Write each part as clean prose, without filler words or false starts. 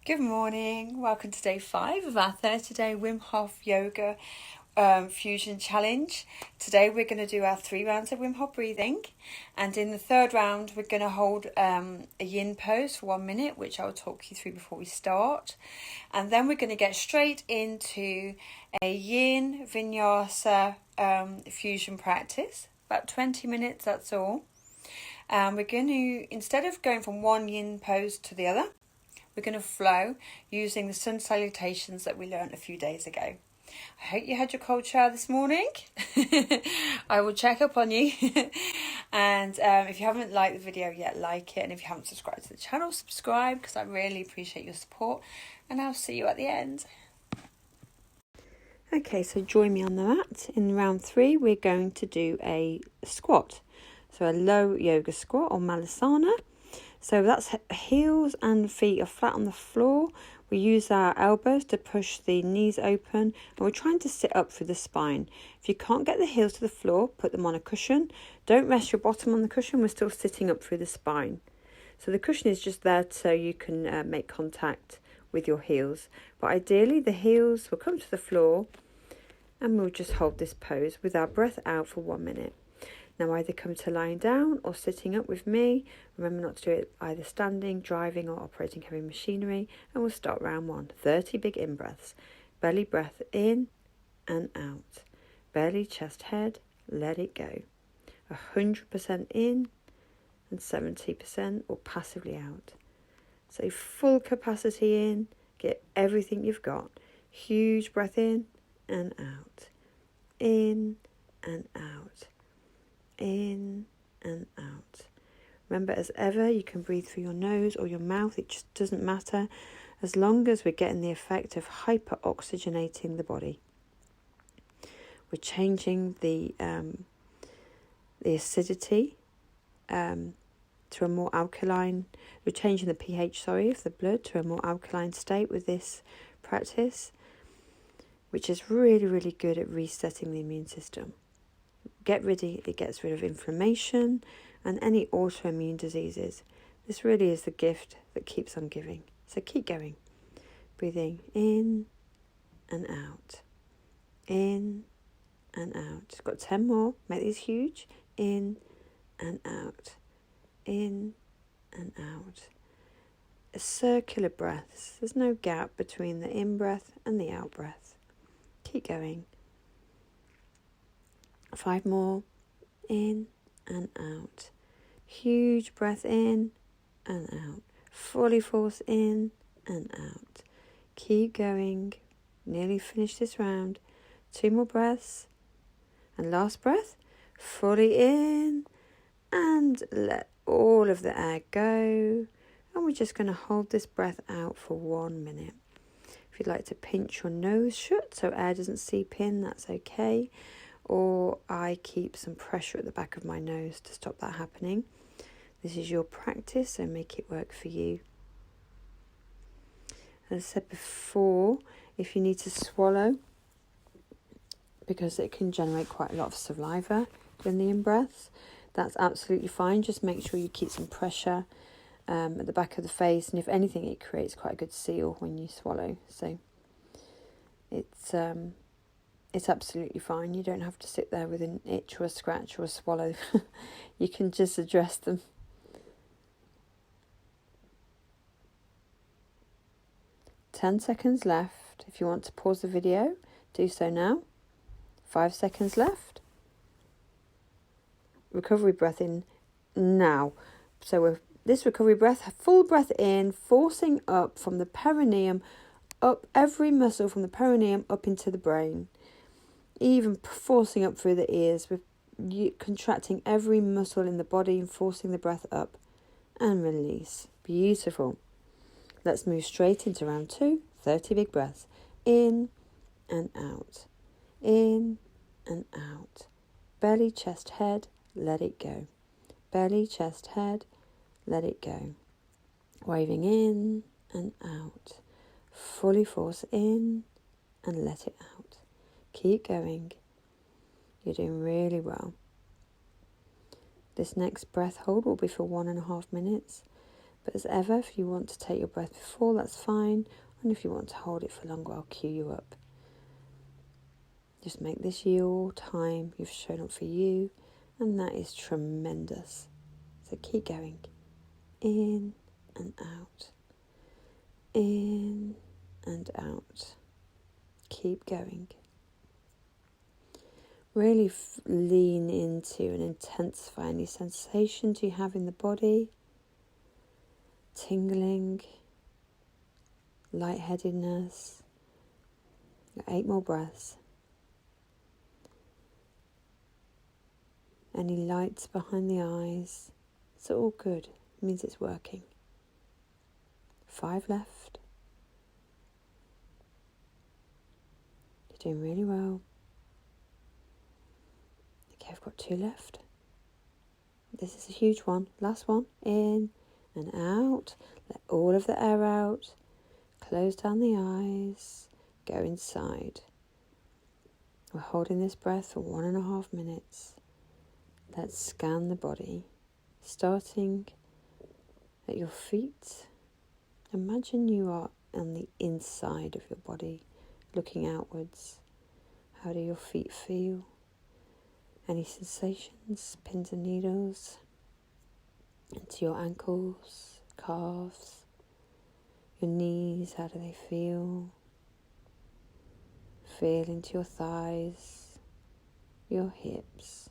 Good morning, welcome to day 5 of our 30-day Wim Hof Yoga Fusion Challenge. Today we're going to do our 3 rounds of Wim Hof breathing, and in the third round we're going to hold a yin pose for 1 minute, which I'll talk you through before we start, and then we're going to get straight into a yin vinyasa fusion practice, about 20 minutes, that's all. We're going to, instead of going from one yin pose to the other, we're going to flow using the sun salutations that we learned a few days ago. I hope you had your cold shower this morning. I will check up on you. And if you haven't liked the video yet, like it. And if you haven't subscribed to the channel, subscribe, because I really appreciate your support. And I'll see you at the end. Okay, so join me on the mat. In round 3, we're going to do a squat. So a low yoga squat or malasana. So that's heels and feet are flat on the floor. We use our elbows to push the knees open, and we're trying to sit up through the spine. If you can't get the heels to the floor, put them on a cushion. Don't rest your bottom on the cushion. We're still sitting up through the spine. So the cushion is just there so you can make contact with your heels. But ideally the heels will come to the floor, and we'll just hold this pose with our breath out for 1 minute. Now either come to lying down or sitting up with me. Remember not to do it either standing, driving or operating heavy machinery. And we'll start round 1. 30 big in-breaths. Belly breath in and out. Belly, chest, head, let it go. 100% in and 70% or passively out. So full capacity in, get everything you've got. Huge breath in and out. In and out. In and out. Remember, as ever, you can breathe through your nose or your mouth. It just doesn't matter, as long as we're getting the effect of hyper-oxygenating the body. We're changing the acidity to a more alkaline. We're changing the pH, of the blood to a more alkaline state with this practice, which is really, really good at resetting the immune system. It gets rid of inflammation and any autoimmune diseases. This really is the gift that keeps on giving. So keep going. Breathing in and out. In and out. Got 10 more. Make these huge. In and out. In and out. A circular breaths. There's no gap between the in-breath and the out-breath. Keep going. 5 more. In and out. Huge breath in and out. Fully force in and out. Keep going. Nearly finished this round. 2 more breaths. And last breath. Fully in and let all of the air go. And we're just going to hold this breath out for 1 minute. If you'd like to pinch your nose shut so air doesn't seep in, that's okay. Or I keep some pressure at the back of my nose to stop that happening. This is your practice, so make it work for you. As I said before, if you need to swallow, because it can generate quite a lot of saliva in the in-breaths, that's absolutely fine. Just make sure you keep some pressure at the back of the face, and if anything, it creates quite a good seal when you swallow. So it's absolutely fine. You don't have to sit there with an itch or a scratch or a swallow. You can just address them. "10 seconds left. If you want to pause the video, do so now. 5 seconds left. Recovery breath in now. So with this recovery breath, full breath in, forcing up from the perineum, up every muscle from the perineum up into the brain. Even forcing up through the ears, with you contracting every muscle in the body and forcing the breath up and release. Beautiful. Let's move straight into round 2. 30 big breaths. In and out. In and out. Belly, chest, head, let it go. Belly, chest, head, let it go. Waving in and out. Fully force in and let it out. Keep going. You're doing really well. This next breath hold will be for 1.5 minutes. But as ever, if you want to take your breath before, that's fine. And if you want to hold it for longer, I'll cue you up. Just make this your time. You've shown up for you, and that is tremendous. So keep going. In and out. In and out. Keep going. Really lean into and intensify any sensations you have in the body. Tingling, lightheadedness. 8 more breaths. Any lights behind the eyes, it's all good. It means it's working. 5 left. You're doing really well. Okay, I've got 2 left. This is a huge one. Last one. In and out. Let all of the air out. Close down the eyes. Go inside. We're holding this breath for 1.5 minutes. Let's scan the body. Starting at your feet. Imagine you are on the inside of your body, looking outwards. How do your feet feel? Any sensations, pins and needles? Into your ankles, calves, your knees, how do they feel? Feel into your thighs, your hips,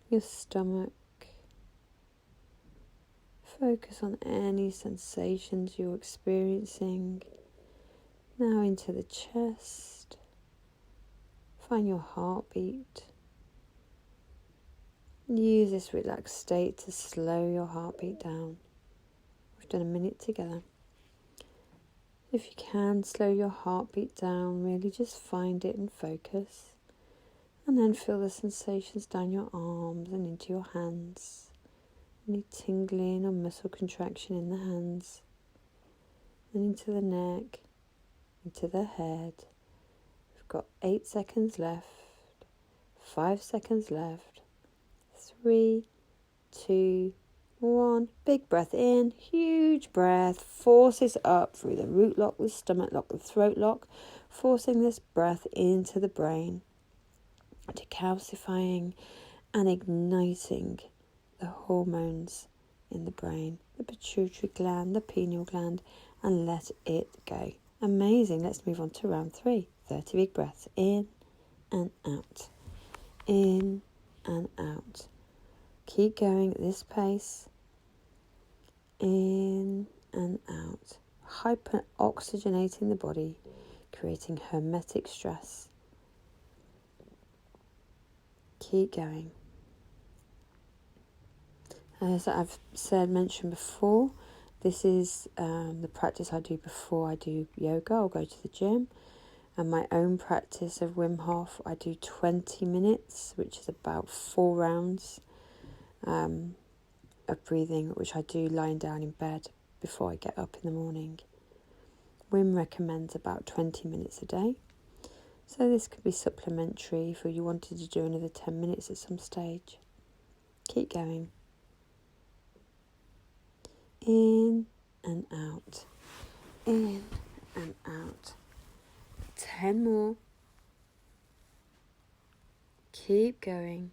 your stomach. Focus on any sensations you're experiencing. Now into the chest. Find your heartbeat. Use this relaxed state to slow your heartbeat down. We've done a minute together. If you can, slow your heartbeat down. Really just find it and focus. And then feel the sensations down your arms and into your hands. Any tingling or muscle contraction in the hands. And into the neck, into the head. We've got 8 seconds left. 5 seconds left. 3, 2, 1. Big breath in. Huge breath. Forces up through the root lock, the stomach lock, the throat lock. Forcing this breath into the brain. Decalcifying and igniting the hormones in the brain. The pituitary gland, the pineal gland. And let it go. Amazing. Let's move on to round 3. 30 big breaths. In and out. In and out. Keep going at this pace. In and out. Hyper-oxygenating the body, creating hermetic stress. Keep going. As I've mentioned before, this is the practice I do before I do yoga. I'll go to the gym. And my own practice of Wim Hof, I do 20 minutes, which is about 4 rounds of breathing, which I do lying down in bed before I get up in the morning. Wim recommends about 20 minutes a day. So this could be supplementary if you wanted to do another 10 minutes at some stage. Keep going. In and out. In and out. 10 more. Keep going.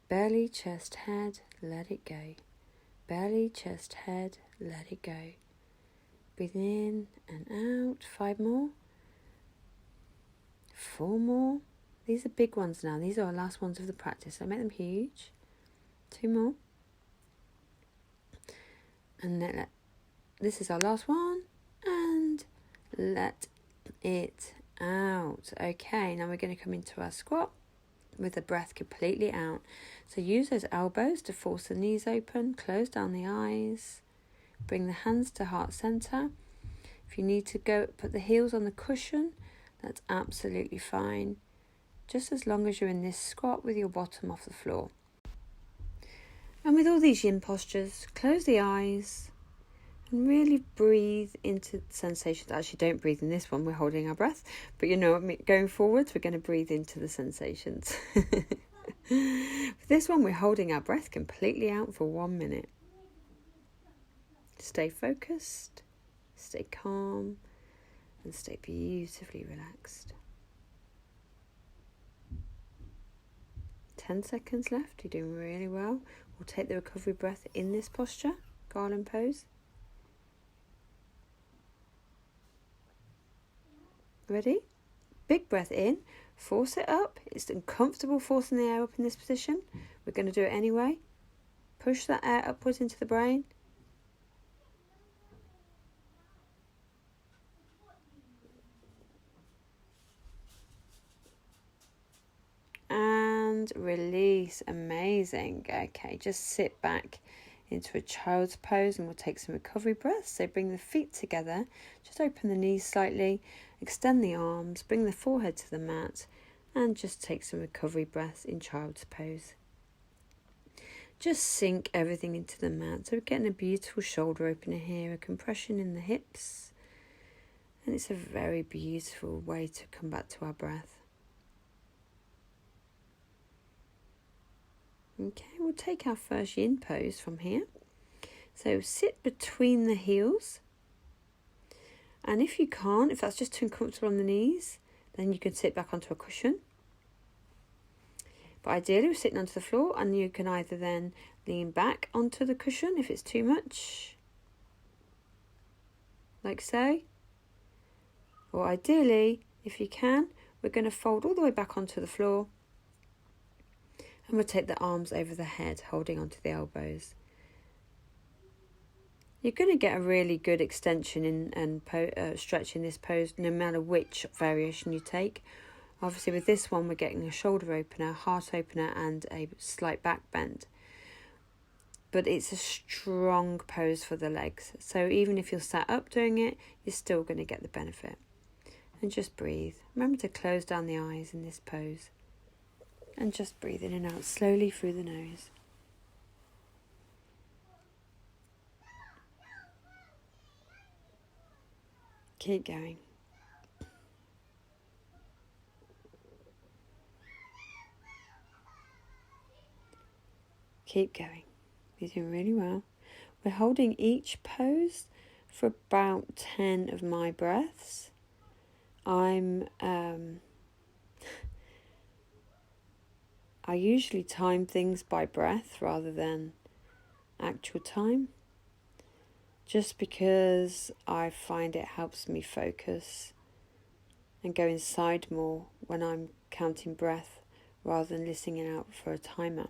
Belly, chest, head, let it go. Belly, chest, head, let it go. Breathe in and out. 5 more. 4 more. These are big ones now. These are our last ones of the practice. So make them huge. 2 more. And then this is our last one. And let it out. Okay, now we're going to come into our squat with the breath completely out. So use those elbows to force the knees open. Close down the eyes. Bring the hands to heart center. If you need to go put the heels on the cushion, that's absolutely fine. Just as long as you're in this squat with your bottom off the floor. And with all these yin postures, close the eyes and really breathe into sensations. Actually, don't breathe in this one. We're holding our breath. But you know what, going forwards, we're going to breathe into the sensations. For this one, we're holding our breath completely out for 1 minute. Stay focused, stay calm, and stay beautifully relaxed. 10 seconds left. You're doing really well. We'll take the recovery breath in this posture, garland pose. Ready? Big breath in, force it up. It's uncomfortable forcing the air up in this position. We're going to do it anyway. Push that air upwards into the brain. And release. Amazing. Okay, just sit back into a child's pose and we'll take some recovery breaths. So bring the feet together, just open the knees slightly, extend the arms, bring the forehead to the mat, and just take some recovery breaths in child's pose. Just sink everything into the mat. So we're getting a beautiful shoulder opener here, a compression in the hips, and it's a very beautiful way to come back to our breath. Okay, we'll take our first yin pose from here. So sit between the heels. And if you can't, if that's just too uncomfortable on the knees, then you can sit back onto a cushion. But ideally, we're sitting onto the floor, and you can either then lean back onto the cushion if it's too much, like so. Or ideally, if you can, we're going to fold all the way back onto the floor. And we'll take the arms over the head, holding onto the elbows. You're going to get a really good extension and stretch in this pose, no matter which variation you take. Obviously, with this one, we're getting a shoulder opener, heart opener, and a slight back bend. But it's a strong pose for the legs. So even if you're sat up doing it, you're still going to get the benefit. And just breathe. Remember to close down the eyes in this pose. And just breathe in and out slowly through the nose. Keep going. Keep going. You're doing really well. We're holding each pose for about 10 of my breaths. I usually time things by breath rather than actual time, just because I find it helps me focus and go inside more when I'm counting breath rather than listening out for a timer.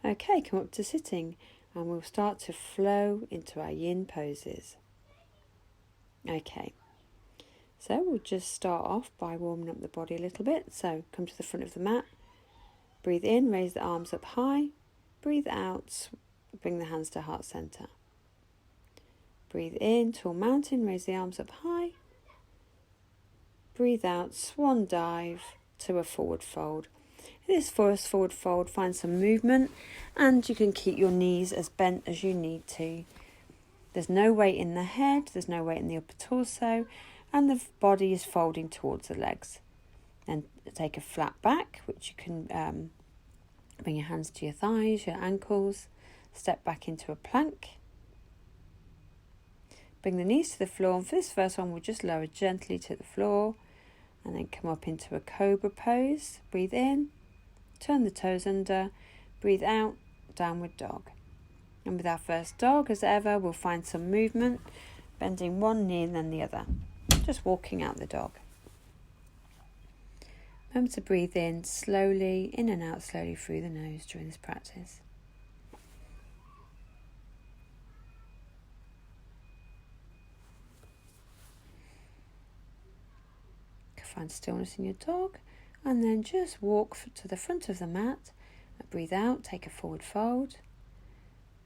Okay, come up to sitting and we'll start to flow into our yin poses. Okay, so we'll just start off by warming up the body a little bit. So come to the front of the mat. Breathe in, raise the arms up high. Breathe out, bring the hands to heart center. Breathe in, tall mountain, raise the arms up high. Breathe out, swan dive to a forward fold. In this first forward fold, find some movement, and you can keep your knees as bent as you need to. There's no weight in the head, there's no weight in the upper torso, and the body is folding towards the legs. Then take a flat back, which you can bring your hands to your thighs, your ankles, step back into a plank. Bring the knees to the floor, and for this first one, we'll just lower gently to the floor, and then come up into a cobra pose. Breathe in, turn the toes under, breathe out, downward dog. And with our first dog, as ever, we'll find some movement, bending one knee and then the other, just walking out the dog. Remember to breathe in slowly, in and out slowly through the nose during this practice. Find stillness in your dog, and then just walk to the front of the mat. Breathe out, take a forward fold.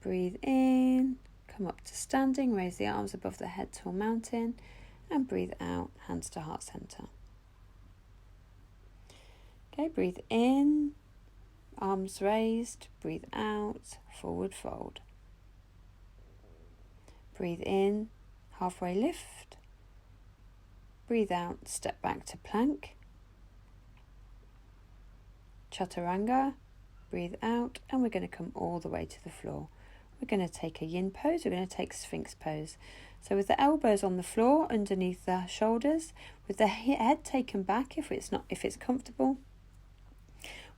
Breathe in, come up to standing, raise the arms above the head to a mountain, and breathe out, hands to heart center. Okay, breathe in, arms raised, breathe out, forward fold. Breathe in, halfway lift. Breathe out, step back to plank. Chaturanga, breathe out, and we're going to come all the way to the floor. We're going to take a yin pose, we're going to take sphinx pose. So with the elbows on the floor underneath the shoulders, with the head taken back if it's comfortable,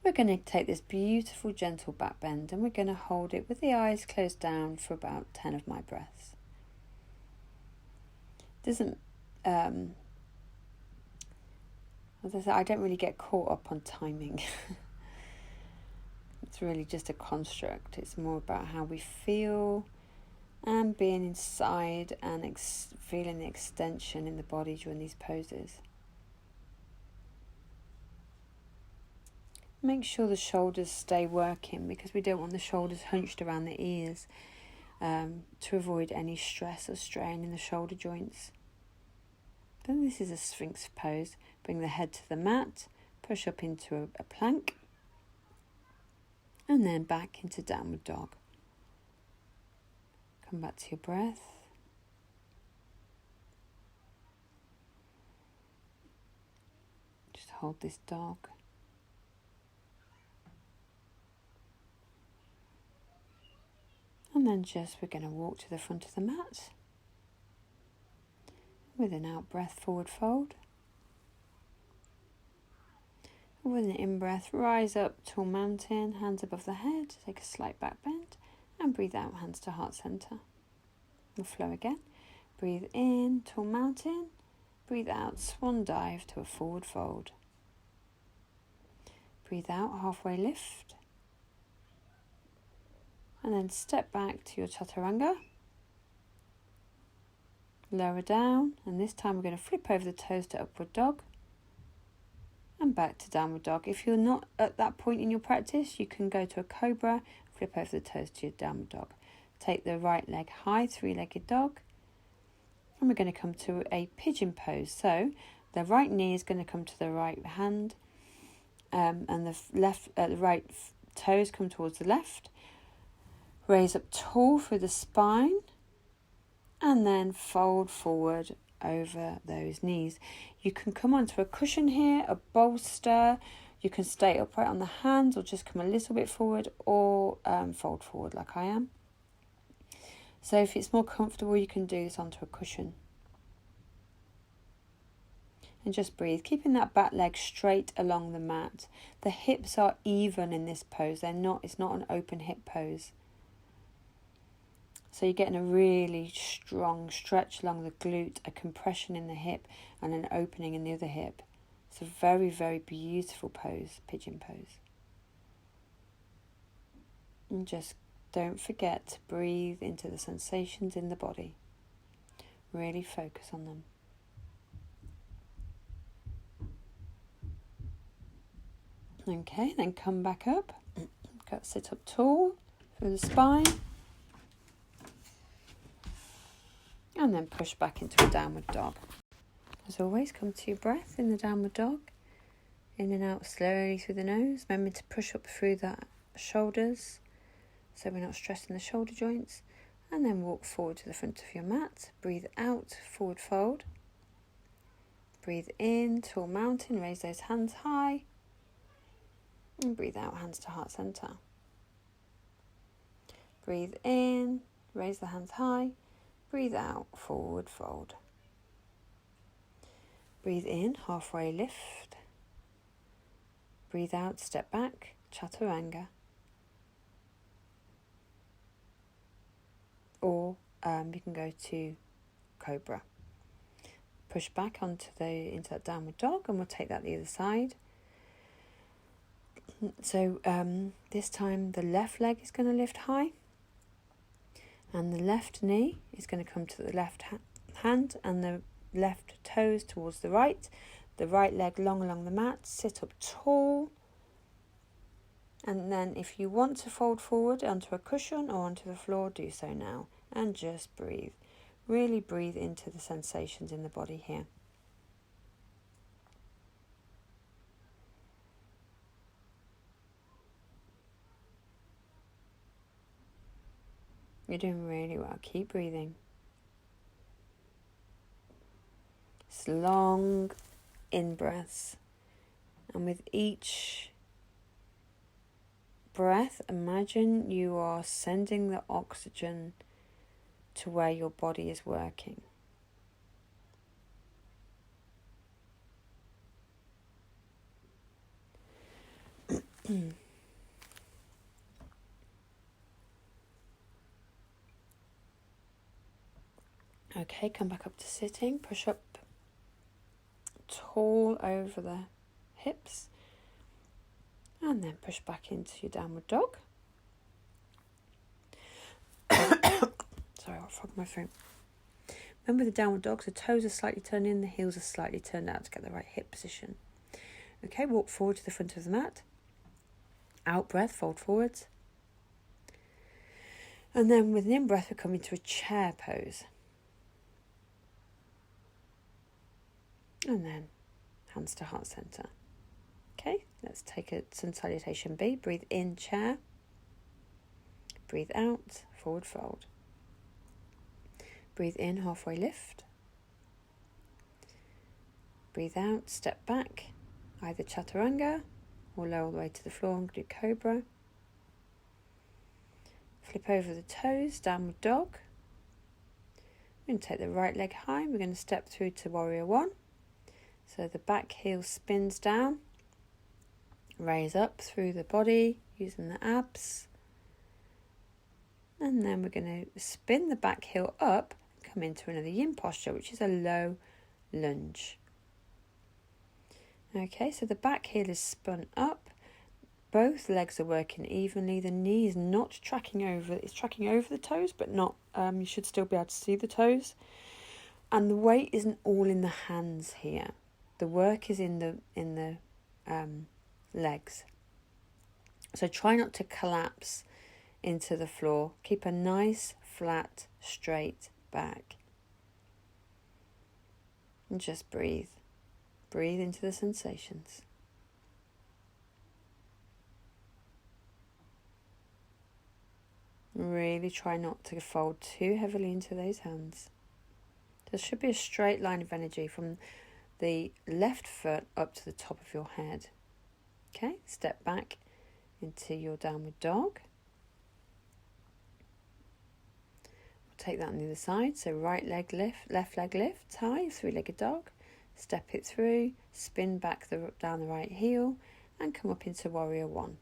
we're going to take this beautiful gentle back bend, and we're going to hold it with the eyes closed down for about 10 of my breaths. Doesn't as I said, I don't really get caught up on timing. It's really just a construct. It's more about how we feel and being inside and feeling the extension in the body during these poses. Make sure the shoulders stay working, because we don't want the shoulders hunched around the ears, to avoid any stress or strain in the shoulder joints. Then this is a sphinx pose. Bring the head to the mat, push up into a plank, and then back into downward dog. Come back to your breath. Just hold this dog. And then we're going to walk to the front of the mat. With an out breath, forward fold. With an in breath, rise up, tall mountain, hands above the head, take a slight back bend, and breathe out, hands to heart center. The flow again. Breathe in, tall mountain, breathe out, swan dive to a forward fold. Breathe out, halfway lift, and then step back to your chaturanga. Lower down, and this time we're going to flip over the toes to upward dog and back to downward dog. If you're not at that point in your practice, you can go to a cobra, flip over the toes to your downward dog. Take the right leg high, three-legged dog, and we're going to come to a pigeon pose. So the right knee is going to come to the right hand, and the right toes come towards the left. Raise up tall through the spine, and then fold forward over those knees. You can come onto a cushion here, a bolster. You can stay upright on the hands, or just come a little bit forward, or fold forward like I am. So if it's more comfortable, you can do this onto a cushion. And just breathe, keeping that back leg straight along the mat. The hips are even in this pose. It's not an open hip pose. So you're getting a really strong stretch along the glute, a compression in the hip, and an opening in the other hip. It's a very, very beautiful pose, pigeon pose. And just don't forget to breathe into the sensations in the body. Really focus on them. Okay, then come back up. Sit up tall through the spine. And then push back into a downward dog. As always, come to your breath in the downward dog. In and out slowly through the nose. Remember to push up through the shoulders, so we're not stressing the shoulder joints. And then walk forward to the front of your mat. Breathe out, forward fold. Breathe in, tall mountain, raise those hands high. And breathe out, hands to heart center. Breathe in, raise the hands high. Breathe out, forward fold. Breathe in, halfway lift. Breathe out, step back, chaturanga. Or you can go to cobra. Push back into that downward dog, and we'll take that the other side. So this time the left leg is going to lift high. And the left knee is going to come to the left hand, and the left toes towards the right leg long along the mat. Sit up tall, and then if you want to fold forward onto a cushion or onto the floor, do so now, and just breathe. Really breathe into the sensations in the body here. You're doing really well. Keep breathing. It's long in breaths. And with each breath, imagine you are sending the oxygen to where your body is working. Okay, come back up to sitting, push up tall over the hips, and then push back into your downward dog. Sorry, I'll frog my throat. Remember the downward dog, the toes are slightly turned in, the heels are slightly turned out to get the right hip position. Okay, walk forward to the front of the mat. Out breath, fold forwards. And then with an in-breath, we're coming to a chair pose. And then hands to heart center. Okay, let's take a sun salutation B. Breathe in, chair. Breathe out, forward fold. Breathe in, halfway lift. Breathe out, step back, either chaturanga or lower all the way to the floor and do cobra. Flip over the toes, downward dog. We're going to take the right leg high. We're going to step through to warrior one. So the back heel spins down. Raise up through the body using the abs. And then we're going to spin the back heel up, come into another yin posture, which is a low lunge. Okay, so the back heel is spun up. Both legs are working evenly. The knee is not tracking over. It's tracking over the toes, but not. You should still be able to see the toes. And the weight isn't all in the hands here. The work is in the legs. So try not to collapse into the floor. Keep a nice, flat, straight back. And just breathe. Breathe into the sensations. Really try not to fold too heavily into those hands. There should be a straight line of energy from the left foot up to the top of your head. Okay, step back into your downward dog. We'll take that on the other side. So right leg lift, left leg lift, high, three-legged dog. Step it through, spin back down the right heel and come up into warrior one.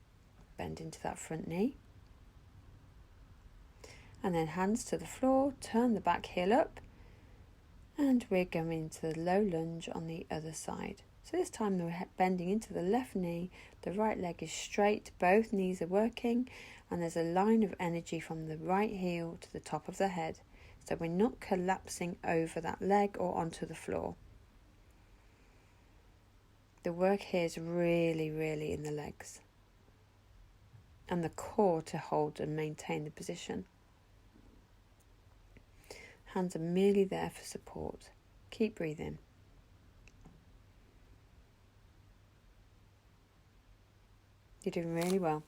Bend into that front knee. And then hands to the floor, turn the back heel up. And we're going to the low lunge on the other side. So this time we're bending into the left knee, the right leg is straight, both knees are working, and there's a line of energy from the right heel to the top of the head. So we're not collapsing over that leg or onto the floor. The work here is really, really in the legs and the core to hold and maintain the position. Hands are merely there for support. Keep breathing. You're doing really well.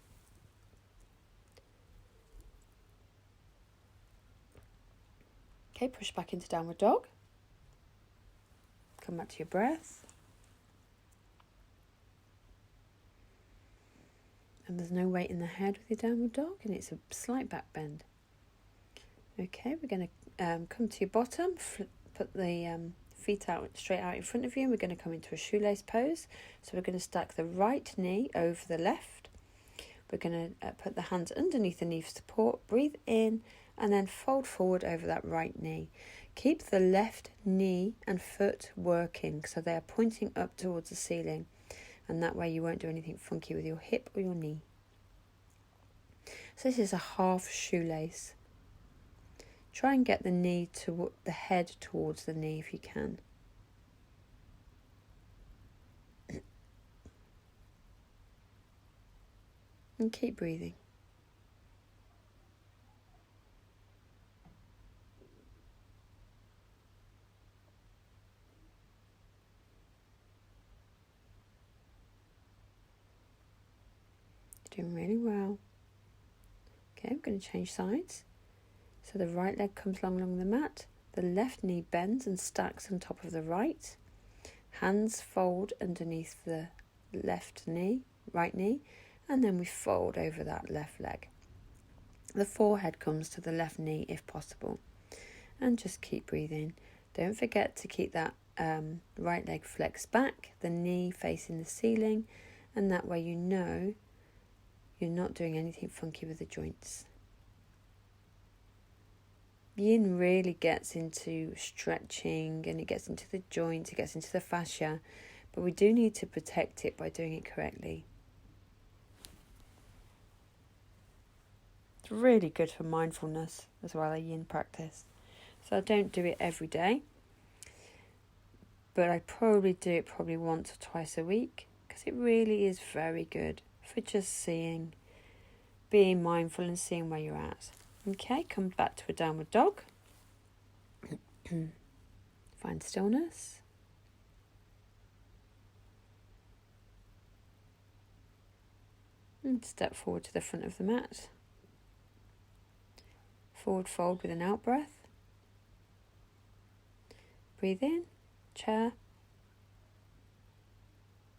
Okay, push back into downward dog. Come back to your breath. And there's no weight in the head with your downward dog, and it's a slight back bend. Okay, we're going to come to your bottom, put the feet out straight out in front of you, and we're going to come into a shoelace pose. So we're going to stack the right knee over the left. We're going to put the hands underneath the knee for support, breathe in, and then fold forward over that right knee. Keep the left knee and foot working so they are pointing up towards the ceiling, and that way you won't do anything funky with your hip or your knee. So this is a half shoelace. Try and get the knee to the head towards the knee if you can. And keep breathing. You're doing really well. Okay, I'm going to change sides. So the right leg comes along the mat, the left knee bends and stacks on top of the right. Hands fold underneath the right knee, and then we fold over that left leg. The forehead comes to the left knee if possible, and just keep breathing. Don't forget to keep that right leg flexed back, the knee facing the ceiling, and that way you know you're not doing anything funky with the joints. Yin really gets into stretching, and it gets into the joints, it gets into the fascia, but we do need to protect it by doing it correctly. It's really good for mindfulness as well, a yin practice. So I don't do it every day, but I probably do it once or twice a week, because it really is very good for just seeing, being mindful and seeing where you're at. Okay, come back to a downward dog. Find stillness. And step forward to the front of the mat. Forward fold with an out breath. Breathe in, chair.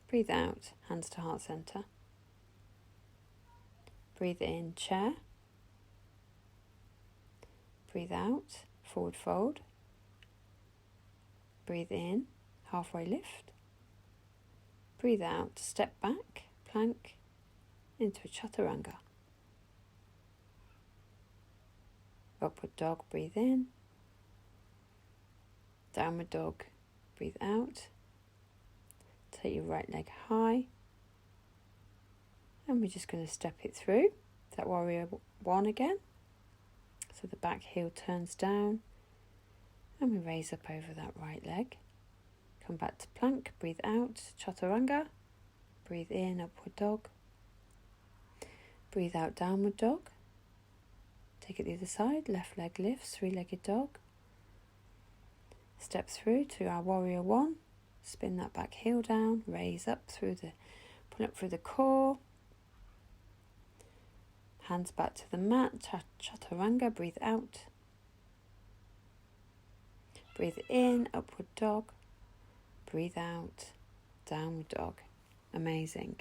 Breathe out, hands to heart center. Breathe in, chair. Breathe out, forward fold. Breathe in, halfway lift. Breathe out, step back, plank, into a chaturanga. Upward dog, breathe in. Downward dog, breathe out. Take your right leg high. And we're just going to step it through. That warrior one again. So the back heel turns down. And we raise up over that right leg. Come back to plank, breathe out, chaturanga. Breathe in, upward dog. Breathe out, downward dog. Take it the other side, left leg lifts, three-legged dog. Step through to our warrior one. Spin that back heel down, raise up through the, pull up through the core. Hands back to the mat, chaturanga, breathe out. Breathe in, upward dog. Breathe out, downward dog. Amazing.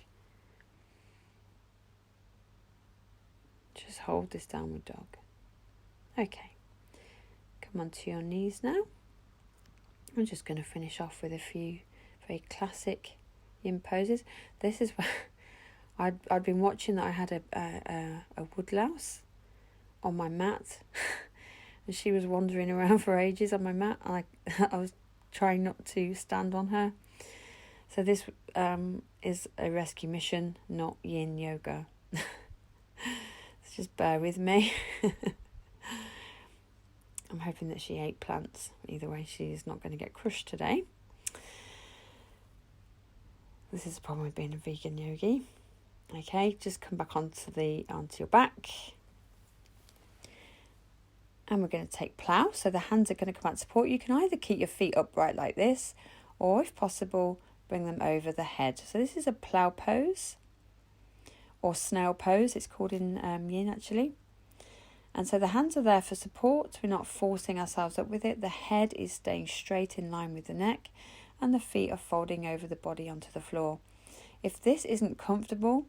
Just hold this downward dog. Okay. Come onto your knees now. I'm just going to finish off with a few very classic yin poses. This is where I'd been watching that I had a woodlouse on my mat. And she was wandering around for ages on my mat. I was trying not to stand on her. So this is a rescue mission, not yin yoga. So just bear with me. I'm hoping that she ate plants. Either way, she's not going to get crushed today. This is the problem with being a vegan yogi. Okay, just come back onto your back. And we're going to take plough. So the hands are going to come out to support. You can either keep your feet upright like this, or if possible, bring them over the head. So this is a plough pose, or snail pose, it's called in yin actually. And so the hands are there for support. We're not forcing ourselves up with it. The head is staying straight in line with the neck, and the feet are folding over the body onto the floor. If this isn't comfortable,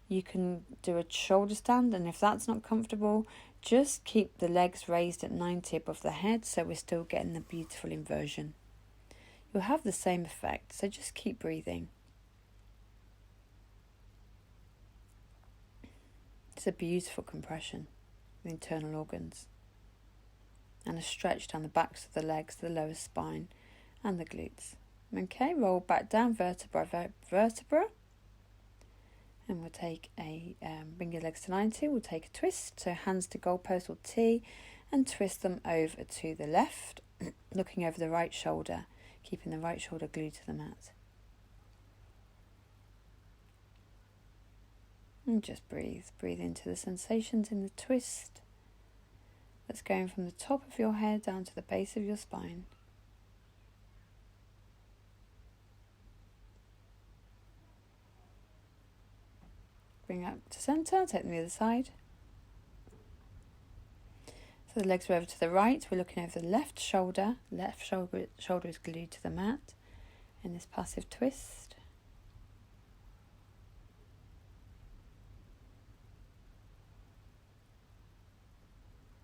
you can do a shoulder stand, and if that's not comfortable, just keep the legs raised at 90 above the head, so we're still getting the beautiful inversion. You'll have the same effect, so just keep breathing. It's a beautiful compression of the internal organs, and a stretch down the backs of the legs, the lower spine, and the glutes. Okay, roll back down, vertebra by vertebra. And we'll take bring your legs to 90, we'll take a twist, so hands to goalpost or T, and twist them over to the left, looking over the right shoulder, keeping the right shoulder glued to the mat. And just breathe into the sensations in the twist that's going from the top of your head down to the base of your spine. Bring up to centre, take them to the other side. So the legs are over to the right, we're looking over the left shoulder is glued to the mat in this passive twist.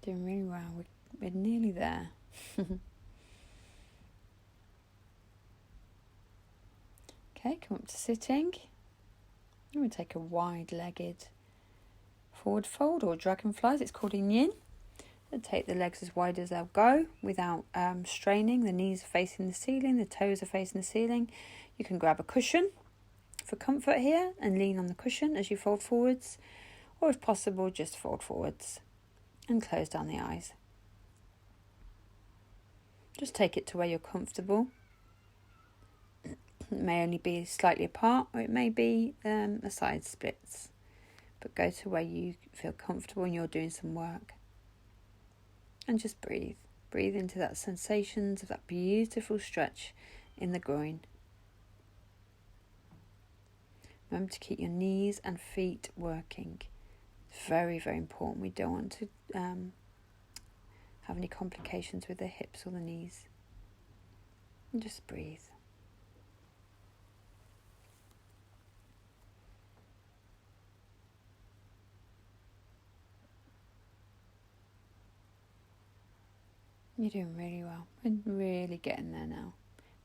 Doing really well. We're nearly there. Okay, come up to sitting. I'm going to take a wide-legged forward fold, or dragonflies, it's called in yin. So take the legs as wide as they'll go without straining. The knees are facing the ceiling, the toes are facing the ceiling. You can grab a cushion for comfort here and lean on the cushion as you fold forwards, or if possible just fold forwards and close down the eyes. Just take it to where you're comfortable. It may only be slightly apart, or it may be a side splits, but go to where you feel comfortable and you're doing some work. And just breathe. Breathe into that sensations of that beautiful stretch in the groin. Remember to keep your knees and feet working. It's very, very important. We don't want to have any complications with the hips or the knees. And just breathe. You're doing really well. We're really getting there now.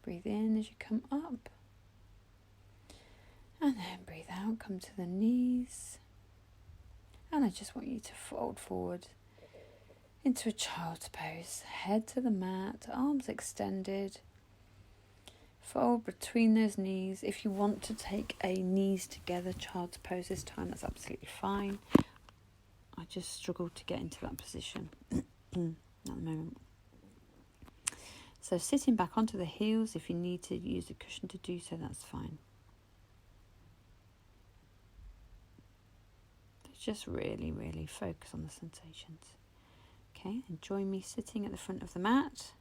Breathe in as you come up. And then breathe out, come to the knees. And I just want you to fold forward into a child's pose. Head to the mat, arms extended. Fold between those knees. If you want to take a knees together child's pose this time, that's absolutely fine. I just struggled to get into that position at the moment. So sitting back onto the heels, if you need to use a cushion to do so, that's fine. Just really, really focus on the sensations. Okay, and join me sitting at the front of the mat.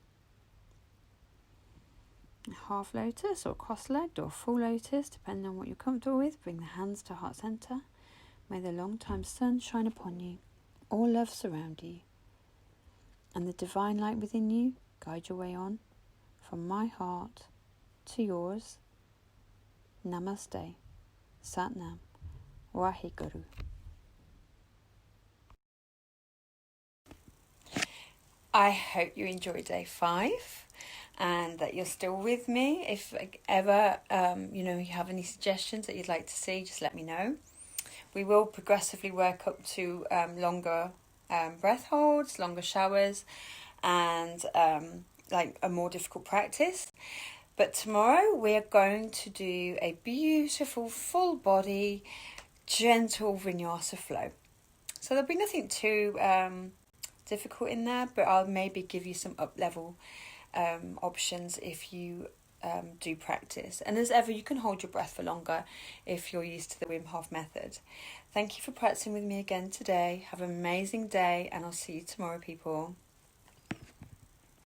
Half lotus or cross-legged or full lotus, depending on what you're comfortable with. Bring the hands to heart center. May the long-time sun shine upon you. All love surround you. And the divine light within you guide your way on from my heart to yours. Namaste. Satnam. Waheguru. I hope you enjoyed day 5 and that you're still with me. If ever you have any suggestions that you'd like to see, just let me know. We will progressively work up to longer breath holds, longer showers, and like a more difficult practice. But tomorrow we are going to do a beautiful full body gentle vinyasa flow. So there'll be nothing too difficult in there, but I'll maybe give you some up level options if you do practice. And as ever, you can hold your breath for longer if you're used to the Wim Hof method. Thank you for practicing with me again today. Have an amazing day, and I'll see you tomorrow, people.